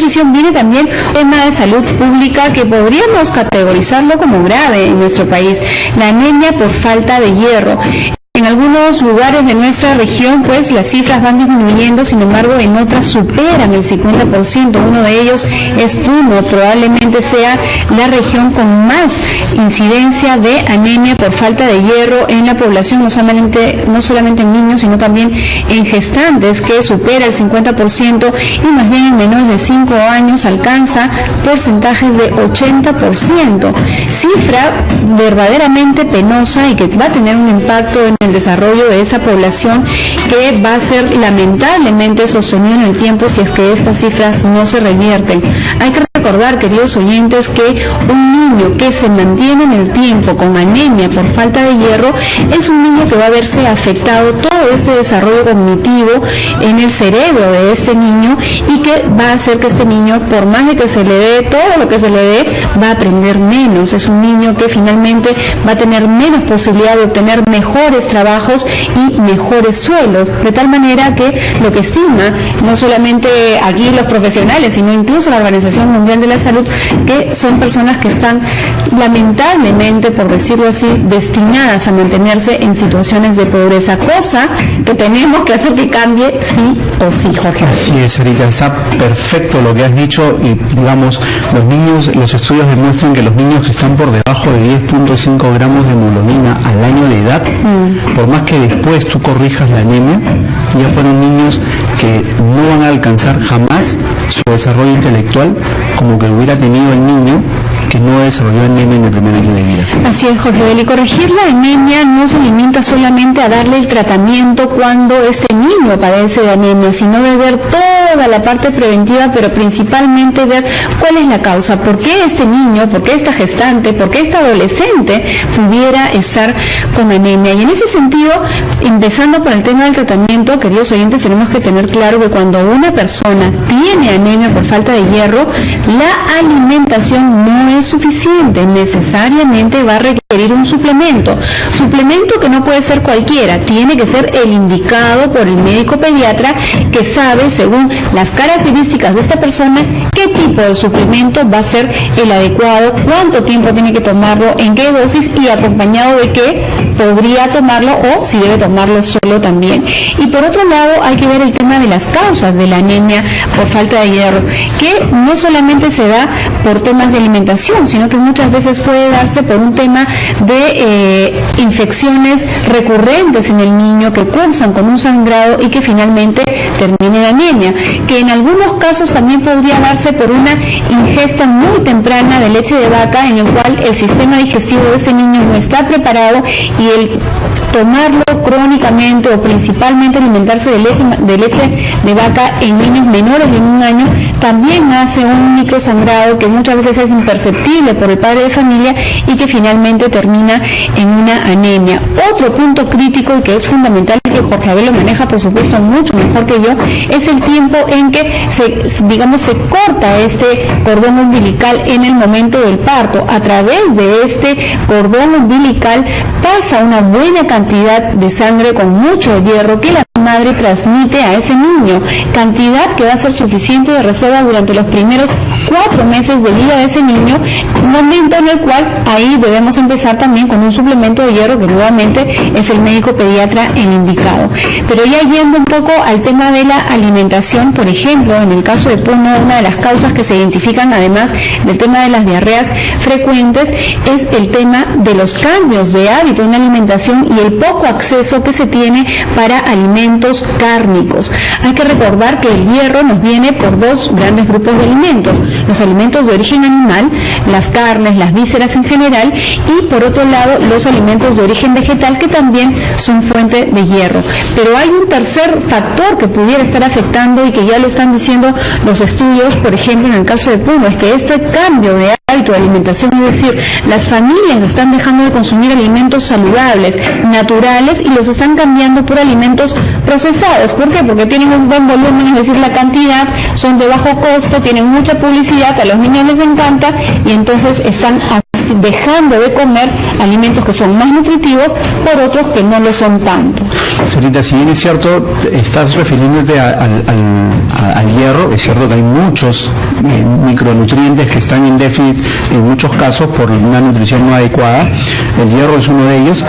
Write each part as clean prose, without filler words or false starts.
exposición viene también un tema de salud pública que podríamos categorizarlo como grave en nuestro país, la anemia por falta de hierro. En algunos lugares de nuestra región, pues, las cifras van disminuyendo, sin embargo, en otras superan el 50%. Uno de ellos es Puno, probablemente sea la región con más incidencia de anemia por falta de hierro en la población, no solamente en niños, sino también en gestantes, que supera el 50%, y más bien en menores de 5 años alcanza porcentajes de 80%. Cifra verdaderamente penosa y que va a tener un impacto en el desarrollo de esa población que va a ser lamentablemente sostenido en el tiempo si es que estas cifras no se revierten. Hay que recordar, queridos oyentes, que un niño que se mantiene en el tiempo con anemia por falta de hierro es un niño que va a verse afectado todo este desarrollo cognitivo en el cerebro de este niño, y que va a hacer que este niño, por más de que se le dé todo lo que se le dé, va a aprender menos. Es un niño que finalmente va a tener menos posibilidad de obtener mejores trabajos y mejores sueldos, de tal manera que lo que estima no solamente aquí los profesionales, sino incluso la Organización Mundial de la Salud, que son personas que están lamentablemente, por decirlo así, destinadas a mantenerse en situaciones de pobreza, cosa que tenemos que hacer que cambie sí o sí, Jorge. Así es, Sarita, está perfecto lo que has dicho, y digamos, los estudios demuestran que los niños que están por debajo de 10.5 gramos de hemoglobina al año de edad, por más que después tú corrijas la anemia, ya fueron niños que no van a alcanzar jamás su desarrollo intelectual como que hubiera tenido el niño que no desarrolló anemia en el primer año de vida. Así es, Jorge. Y corregir la anemia no se limita solamente a darle el tratamiento cuando este niño padece de anemia, sino de ver toda la parte preventiva, pero principalmente ver cuál es la causa, por qué este niño, por qué esta gestante, por qué esta adolescente pudiera estar con anemia. Y en ese sentido, empezando por el tema del tratamiento, queridos oyentes, tenemos que tener claro que cuando una persona tiene anemia por falta de hierro, la alimentación no es suficiente, necesariamente va a requerir un suplemento que no puede ser cualquiera, tiene que ser el indicado por el médico pediatra, que sabe, según las características de esta persona, qué tipo de suplemento va a ser el adecuado, cuánto tiempo tiene que tomarlo, en qué dosis y acompañado de qué podría tomarlo, o si debe tomarlo solo también. Y por otro lado, hay que ver el tema de las causas de la anemia por falta de hierro, que no solamente se da por temas de alimentación, sino que muchas veces puede darse por un tema de infecciones recurrentes en el niño que cursan con un sangrado y que finalmente termine en anemia, que en algunos casos también podría darse por una ingesta muy temprana de leche de vaca, en el cual el sistema digestivo de ese niño no está preparado, y el tomarlo crónicamente o principalmente alimentarse de leche de vaca en niños menores de 1 año también hace un microsangrado que muchas veces es imperceptible por el padre de familia y que finalmente termina en una anemia. Otro punto crítico y que es fundamental, que Jorge Abel lo maneja por supuesto mucho mejor que yo, es el tiempo en que se corta este cordón umbilical en el momento del parto. A través de este cordón umbilical pasa una buena cantidad de sangre con mucho hierro que la madre transmite a ese niño, cantidad que va a ser suficiente de reserva durante los primeros 4 meses de vida de ese niño, momento en el cual ahí debemos empezar también con un suplemento de hierro, que nuevamente es el médico pediatra el indicado. Pero ya yendo un poco al tema de la alimentación, por ejemplo, en el caso de Puno, una de las causas que se identifican, además del tema de las diarreas frecuentes, es el tema de los cambios de hábito en la alimentación y el poco acceso que se tiene para alimentos cárnicos. Hay que recordar que el hierro nos viene por 2 grandes grupos de alimentos: los alimentos de origen animal, las carnes, las vísceras en general, y por otro lado los alimentos de origen vegetal, que también son fuente de hierro. Pero hay un tercer factor que pudiera estar afectando y que ya lo están diciendo los estudios, por ejemplo en el caso de Puno, es que este cambio de hábito de alimentación, es decir, las familias están dejando de consumir alimentos saludables, naturales, y los están cambiando por alimentos procesados. ¿Por qué? Porque tienen un buen volumen, es decir, la cantidad, son de bajo costo, tienen mucha publicidad, a los niños les encanta, y entonces están dejando de comer alimentos que son más nutritivos por otros que no lo son tanto. Sarita, si bien es cierto, estás refiriéndote a al hierro. Es cierto que hay muchos micronutrientes que están en déficit en muchos casos por una nutrición no adecuada. El hierro es uno de ellos.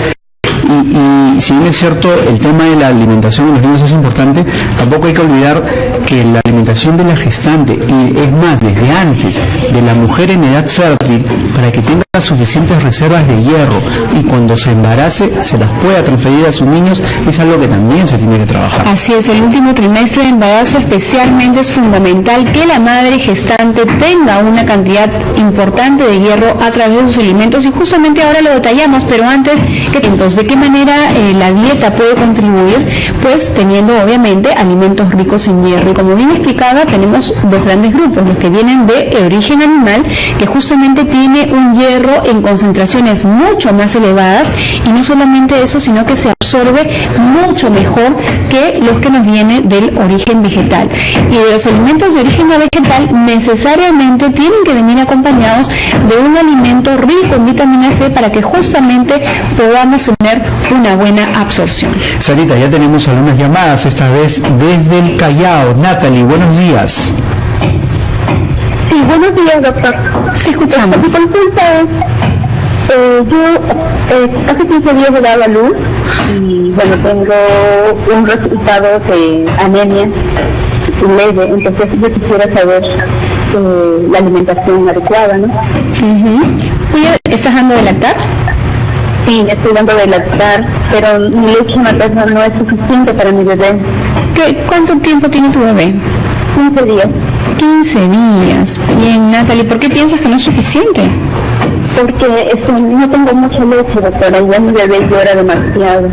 Y si bien es cierto, el tema de la alimentación de los niños es importante, tampoco hay que olvidar que la alimentación de la gestante, y es más, desde antes, de la mujer en edad fértil, para que tenga suficientes reservas de hierro y cuando se embarace se las pueda transferir a sus niños, es algo que también se tiene que trabajar. Así es, el último trimestre de embarazo especialmente es fundamental que la madre gestante tenga una cantidad importante de hierro a través de sus alimentos, y justamente ahora lo detallamos, pero antes, entonces, ¿de qué manera la dieta puede contribuir? Pues teniendo obviamente alimentos ricos en hierro, y como bien explicaba, tenemos dos grandes grupos: los que vienen de origen animal, que justamente tiene un hierro en concentraciones mucho más elevadas, y no solamente eso, sino que se absorbe mucho mejor que los que nos vienen del origen vegetal. Y de los alimentos de origen vegetal necesariamente tienen que venir acompañados de un alimento rico en vitamina C para que justamente podamos tener una buena absorción. Sarita, ya tenemos algunas llamadas, esta vez desde el Callao. Natalie, buenos días. Sí, buenos días, doctor. Te escuchamos. Mi consulta es, yo hace 15 días he dado a luz y bueno, tengo un resultado de anemia leve, entonces yo quisiera saber la alimentación adecuada, ¿no? ¿Estás dando de lactar? Sí, estoy dando de lactar, pero mi leche materna no es suficiente para mi bebé. ¿Cuánto tiempo tiene tu bebé? 15 días. 15 días. Bien, Natalie, ¿por qué piensas que no es suficiente? Porque no tengo mucha leche, doctora, y ya mi bebé llora demasiado.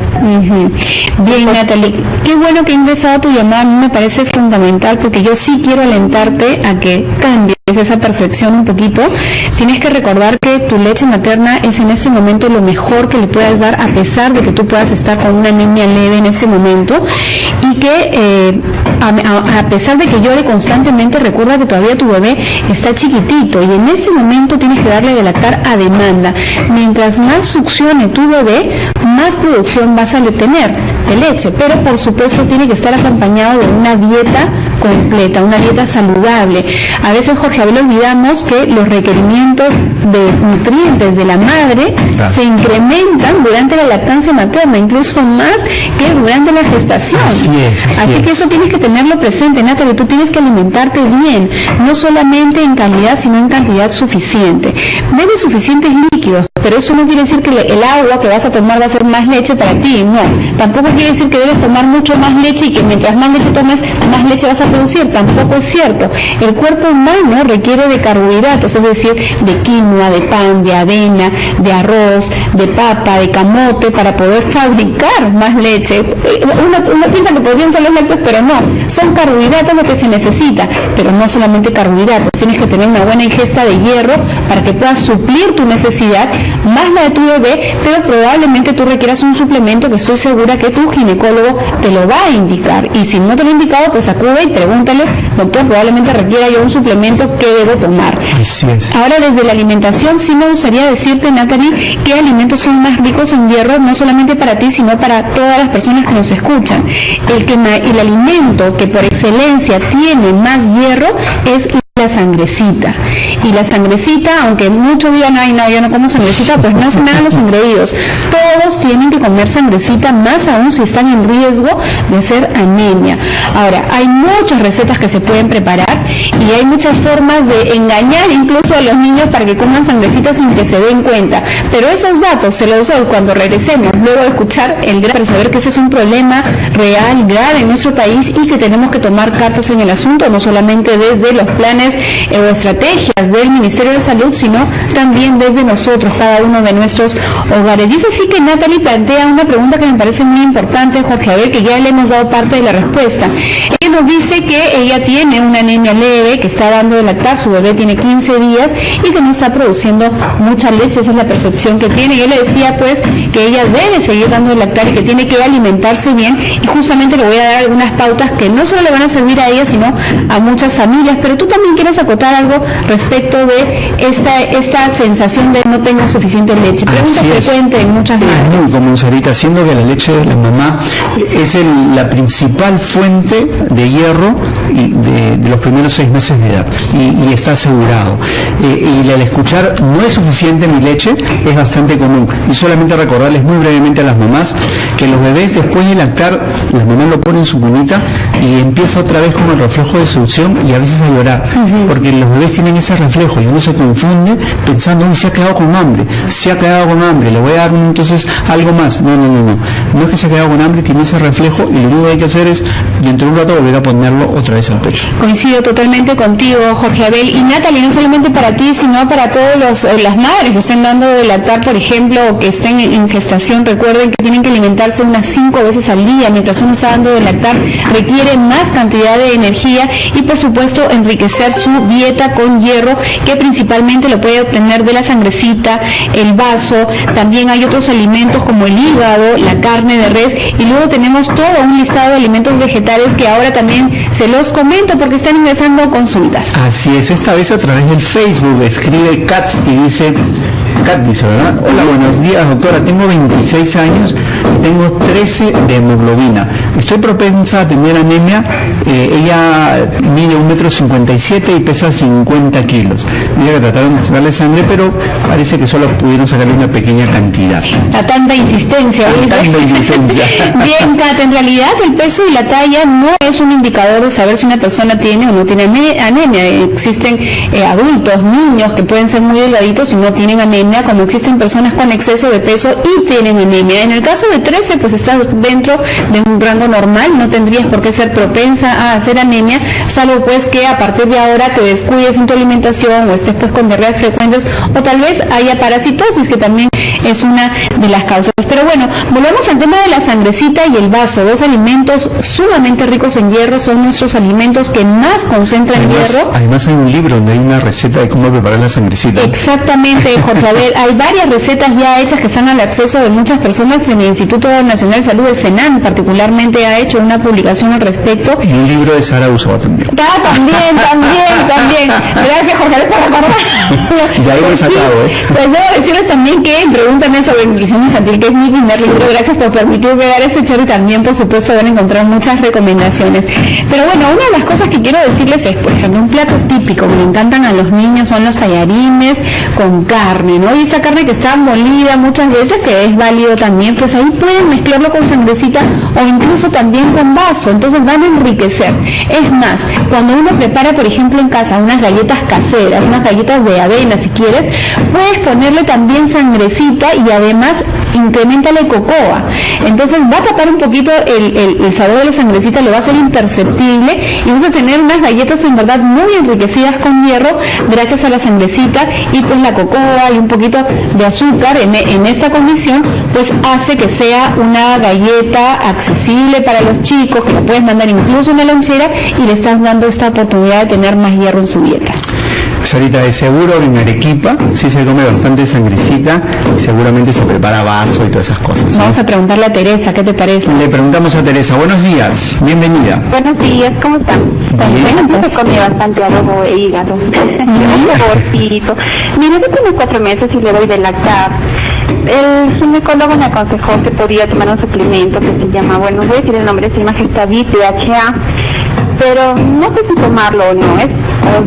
Bien, Natalie, qué bueno que ha ingresado tu llamada. A mí me parece fundamental, porque yo sí quiero alentarte a que cambies esa percepción un poquito. Tienes que recordar que tu leche materna es en ese momento lo mejor que le puedas dar, a pesar de que tú puedas estar con una anemia leve en ese momento, y que a pesar de que llore constantemente, recuerda que todavía tu bebé está chiquitito, y en ese momento tienes que darle de lactar a demanda. Mientras más succione tu bebé, más producción vas a tener de leche, pero por supuesto tiene que estar acompañado de una dieta completa, una dieta saludable. A veces, Jorge Abel, olvidamos que los requerimientos de nutrientes de la madre se incrementan durante la lactancia materna, incluso más que durante la gestación. Así que eso tienes que tenerlo presente, Natalie. Tú tienes que alimentarte bien, no solamente en calidad, sino en cantidad suficiente. Bebe suficientes líquidos, pero eso no quiere decir que el agua que vas a tomar va a ser más leche para ti, no. Tampoco quiere decir que debes tomar mucho más leche y que mientras más leche tomes, más leche vas a producir. Tampoco es cierto. El cuerpo humano requiere de carbohidratos, es decir, de quinoa, de pan, de avena, de arroz, de papa, de camote, para poder fabricar más leche. Uno piensa que podrían ser los lácteos, pero no. Son carbohidratos lo que se necesita, pero no solamente carbohidratos. Tienes que tener una buena ingesta de hierro para que puedas suplir tu necesidad, más la de tu bebé, pero probablemente tú requieras un suplemento que estoy segura que tu ginecólogo te lo va a indicar. Y si no te lo ha indicado, pues acude y pregúntale: doctor, probablemente requiera yo un suplemento, ¿qué debo tomar? Así es. Ahora, desde la alimentación, sí me gustaría decirte, Natalie, qué alimentos son más ricos en hierro, no solamente para ti, sino para todas las personas que nos escuchan. El alimento que por excelencia tiene más hierro es la sangrecita. Y la sangrecita, aunque muchos digan: ay, no, yo no como sangrecita, pues no se me hagan los engreídos. Todos tienen que comer sangrecita, más aún si están en riesgo de hacer anemia. Ahora, hay muchas recetas que se pueden preparar y hay muchas formas de engañar incluso a los niños para que coman sangrecita sin que se den cuenta. Pero esos datos se los doy cuando regresemos, luego de escuchar el gran, para saber que ese es un problema real, grave en nuestro país, y que tenemos que tomar cartas en el asunto, no solamente desde los planes o estrategias del Ministerio de Salud, sino también desde nosotros, cada uno de nuestros hogares. Dice así que Natalie plantea una pregunta que me parece muy importante, Jorge Abel, que ya le hemos dado parte de la respuesta. Ella nos dice que ella tiene una anemia leve, que está dando de lactar, su bebé tiene 15 días y que no está produciendo mucha leche. Esa es la percepción que tiene. Yo le decía pues que ella debe seguir dando de lactar y que tiene que alimentarse bien, y justamente le voy a dar algunas pautas que no solo le van a servir a ella, sino a muchas familias. Pero tú también, quieres acotar algo respecto de esta sensación de no tengo suficiente leche. Pregunta frecuente en muchas madres. Es muy común, Sarita, siendo que la leche de la mamá es la principal fuente de hierro de los primeros 6 meses de edad, y está asegurado. Y al escuchar no es suficiente mi leche es bastante común. Y solamente recordarles muy brevemente a las mamás que los bebés, después de lactar, las mamás lo ponen en su cunita y empieza otra vez con el reflejo de succión y a veces a llorar, porque los bebés tienen ese reflejo y uno se confunde pensando, se ha quedado con hambre, le voy a dar entonces algo más. No es que se ha quedado con hambre, tiene ese reflejo, y lo único que hay que hacer es dentro de un rato volver a ponerlo otra vez al pecho. Coincido totalmente contigo, Jorge Abel. Y Natalie, no solamente para ti, sino para todas las madres que estén dando de lactar, por ejemplo, o que estén en gestación. Recuerden que tienen que alimentarse unas 5 veces al día. Mientras uno está dando de lactar, requiere más cantidad de energía y, por supuesto, enriquecer su dieta con hierro, que principalmente lo puede obtener de la sangrecita, el vaso. También hay otros alimentos como el hígado, la carne de res, y luego tenemos todo un listado de alimentos vegetales que ahora también se los comento porque están ingresando consultas. Así es, esta vez a través del Facebook escribe Kat y dice, ¿verdad? Hola, buenos días, doctora, tengo 26 años y tengo 13 de hemoglobina. Estoy propensa a tener anemia. Ella mide 1,57 m y pesa 50 kilos. Dice que trataron de sacarle sangre, pero parece que solo pudieron sacarle una pequeña cantidad. A tanta insistencia. Bien, Kat, en realidad el peso y la talla no es un indicador de saber si una persona tiene o no tiene anemia. Existen adultos, niños que pueden ser muy delgaditos y no tienen anemia, como existen personas con exceso de peso y tienen anemia. En el caso de 13, pues estás dentro de un rango normal, no tendrías por qué ser propensa a hacer anemia, salvo pues que a partir de ahora te descuides en tu alimentación o estés pues con diarreas frecuentes, o tal vez haya parasitosis, que también es una de las causas. Pero bueno, volvemos al tema de la sangrecita y el vaso. 2 alimentos sumamente ricos en hierro, son nuestros alimentos que más concentran hierro. Además hay un libro donde hay una receta de cómo preparar la sangrecita. Exactamente, Jorge Abel. Hay varias recetas ya hechas que están al acceso de muchas personas. En el Instituto Nacional de Salud, el CENAN particularmente, ha hecho una publicación al respecto. Y un libro de Sara Usoa también. También. Gracias, Jorge Abel, por recordar. Ya lo he sacado, Pues debo decirles también que pregúntame sobre nutrición infantil, que es mi primer libro. Gracias por permitirme dar ese chorro, y también, por supuesto, van a encontrar muchas recomendaciones. Pero bueno, una de las cosas que quiero decirles es, por ejemplo, un plato típico que le encantan a los niños son los tallarines con carne, ¿no? Y esa carne que está molida muchas veces, que es válido también, pues ahí pueden mezclarlo con sangrecita o incluso también con vaso. Entonces van a enriquecer. Es más, cuando uno prepara, por ejemplo, en casa unas galletas caseras, unas galletas de avena, si quieres, puedes ponerle también sangrecita y además increméntale cocoa. Entonces va a tapar un poquito el sabor de la sangrecita, lo va a hacer imperceptible, y vas a tener unas galletas en verdad muy enriquecidas con hierro gracias a la sangrecita, y pues la cocoa y un poquito de azúcar en esta condición pues hace que sea una galleta accesible para los chicos, que la puedes mandar incluso en la lonchera, y le estás dando esta oportunidad de tener más hierro en su dieta. Sarita, de seguro en Arequipa sí se come bastante sangrecita y seguramente se prepara vaso y todas esas cosas, ¿no? Vamos a preguntarle a Teresa, ¿qué te parece? Le preguntamos a Teresa. Buenos días, bienvenida. Buenos días, ¿cómo están? Bueno, yo se come bastante adobo e hígado, un saborcito. Mira, yo tengo 4 meses y le doy de lactar. El ginecólogo me aconsejó que podía tomar un suplemento que se llama, voy a decir el nombre, se llama Gestavit DHA, pero no sé si tomarlo o no, es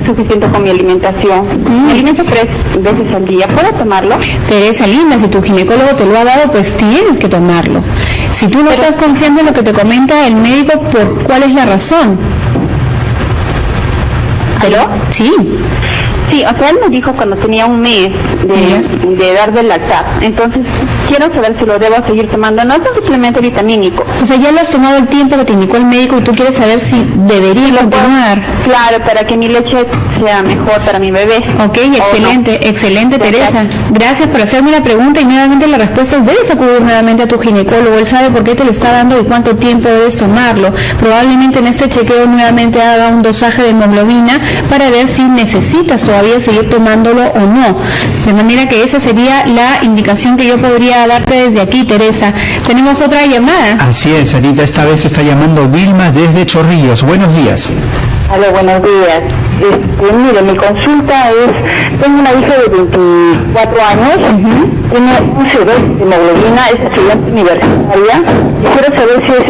suficiente con mi alimentación. Me alimento 3 veces al día, ¿puedo tomarlo? Teresa linda, si tu ginecólogo te lo ha dado, pues tienes que tomarlo. Si tú no estás confiando en lo que te comenta el médico, ¿por cuál es la razón? ¿Aló? Sí. Sí, o sea, él me dijo cuando tenía un mes de dar de lactar. Entonces, quiero saber si lo debo seguir tomando. No es un suplemento vitamínico. O sea, ya lo has tomado el tiempo que te indicó el médico y tú quieres saber si debería continuar. Claro, para que mi leche sea mejor para mi bebé. Ok, excelente, Teresa. Gracias por hacerme la pregunta, y nuevamente la respuesta es: debes acudir nuevamente a tu ginecólogo. Él sabe por qué te lo está dando y cuánto tiempo debes tomarlo. Probablemente en este chequeo nuevamente haga un dosaje de hemoglobina para ver si necesitas todavía seguir tomándolo o no. De manera que esa sería la indicación que yo podría quería darte desde aquí, Teresa. Tenemos otra llamada. Así es, Anita, esta vez está llamando Vilma desde Chorrillos. Buenos días. Hola, buenos días. Mire, mi consulta es, tengo una hija de 24 años, tiene 11 de hemoglobina, es estudiante universitaria, y quiero saber si es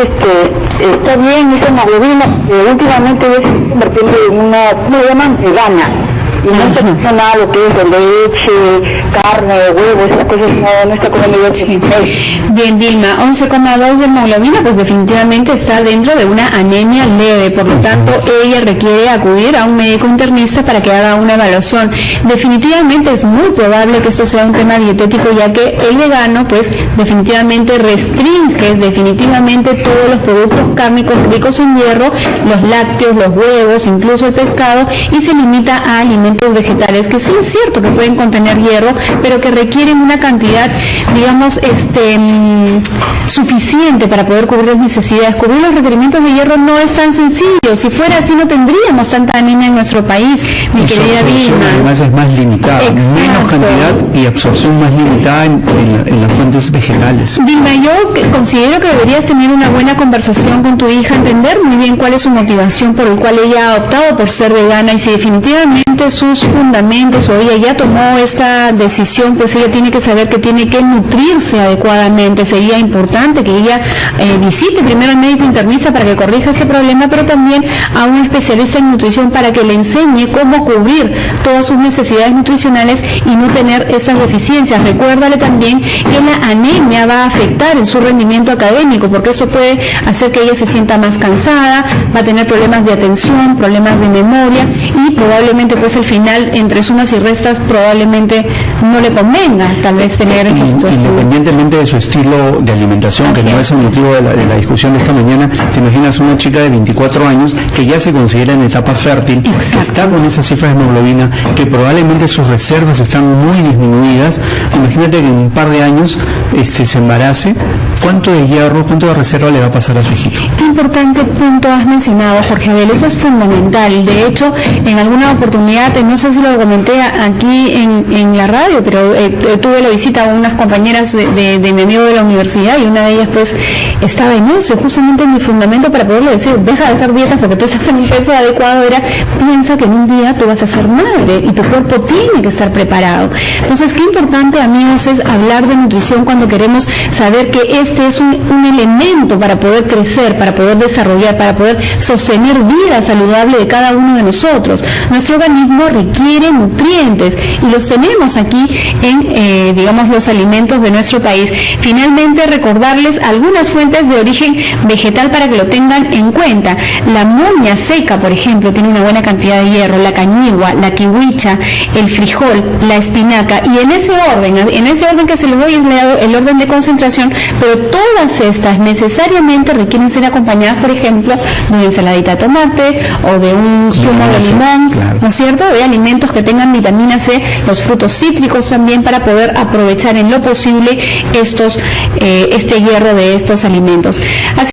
está bien esa hemoglobina, que últimamente es convertiendo en una, ¿cómo le llaman? Vegana. Y no está haciendo nada lo que es de leche, carne, huevos, esas cosas no está comiendo yo. Sí. Bien, Vilma, 11,2 de hemoglobina, pues definitivamente está dentro de una anemia leve, por lo tanto ella requiere acudir a un médico internista para que haga una evaluación. Definitivamente es muy probable que esto sea un tema dietético, ya que el vegano pues definitivamente restringe definitivamente todos los productos cárnicos ricos en hierro, los lácteos, los huevos, incluso el pescado, y se limita a alimentos vegetales que sí es cierto que pueden contener hierro, pero que requieren una cantidad, digamos, suficiente para poder cubrir las necesidades. Cubrir los requerimientos de hierro no es tan sencillo. Si fuera así no tendríamos tanta anemia en nuestro país, mi querida Vilma. Además es más limitada, menos cantidad y absorción más limitada en las fuentes vegetales. Vilma, yo considero que deberías tener una buena conversación con tu hija, entender muy bien cuál es su motivación por el cual ella ha optado por ser vegana, y si definitivamente sus fundamentos o ella ya tomó esta decisión, pues ella tiene que saber que tiene que nutrirse adecuadamente. Sería importante que ella visite primero al médico internista para que corrija ese problema, pero también a un especialista en nutrición para que le enseñe cómo cubrir todas sus necesidades nutricionales y no tener esas deficiencias. Recuérdale también que la anemia va a afectar en su rendimiento académico, porque eso puede hacer que ella se sienta más cansada, va a tener problemas de atención, problemas de memoria, y probablemente pues al final, entre sumas y restas, probablemente no le convenga tal vez tener esa situación. Independientemente de su estilo de alimentación, que no es el motivo de la discusión de esta mañana, te imaginas una chica de 24 años que ya se considera en etapa fértil, que está con esas cifras de hemoglobina, que probablemente sus reservas están muy disminuidas. Imagínate que en un par de años se embarace. ¿Cuánto de hierro, cuánto de reserva le va a pasar a su hijito? Qué importante punto has mencionado, Jorge Abel, eso es fundamental. De hecho, en alguna oportunidad, no sé si lo comenté aquí en la radio, pero tuve la visita a unas compañeras de mi amigo de la universidad, y una de ellas pues estaba en eso, justamente en mi fundamento para poderle decir, deja de hacer dietas porque tú estás en un peso adecuado, era, piensa que en un día tú vas a ser madre y tu cuerpo tiene que estar preparado. Entonces, qué importante, amigos, es hablar de nutrición cuando queremos saber que este es un elemento para poder crecer, para poder desarrollar, para poder sostener vida saludable de cada uno de nosotros. Nuestro organismo requiere nutrientes y los tenemos aquí en, digamos, los alimentos de nuestro país. Finalmente, recordarles algunas fuentes de origen vegetal para que lo tengan en cuenta. La moña seca, por ejemplo, tiene una buena cantidad de hierro, la cañigua, la kiwicha, el frijol, la espinaca, y en ese orden que se les doy es el orden de concentración, pero todas estas necesariamente requieren ser acompañadas, por ejemplo, de una ensaladita de tomate o de un zumo de limón, claro, ¿no es cierto?, de alimentos que tengan vitamina C, los frutos cítricos también, para poder aprovechar en lo posible este hierro de estos alimentos. Así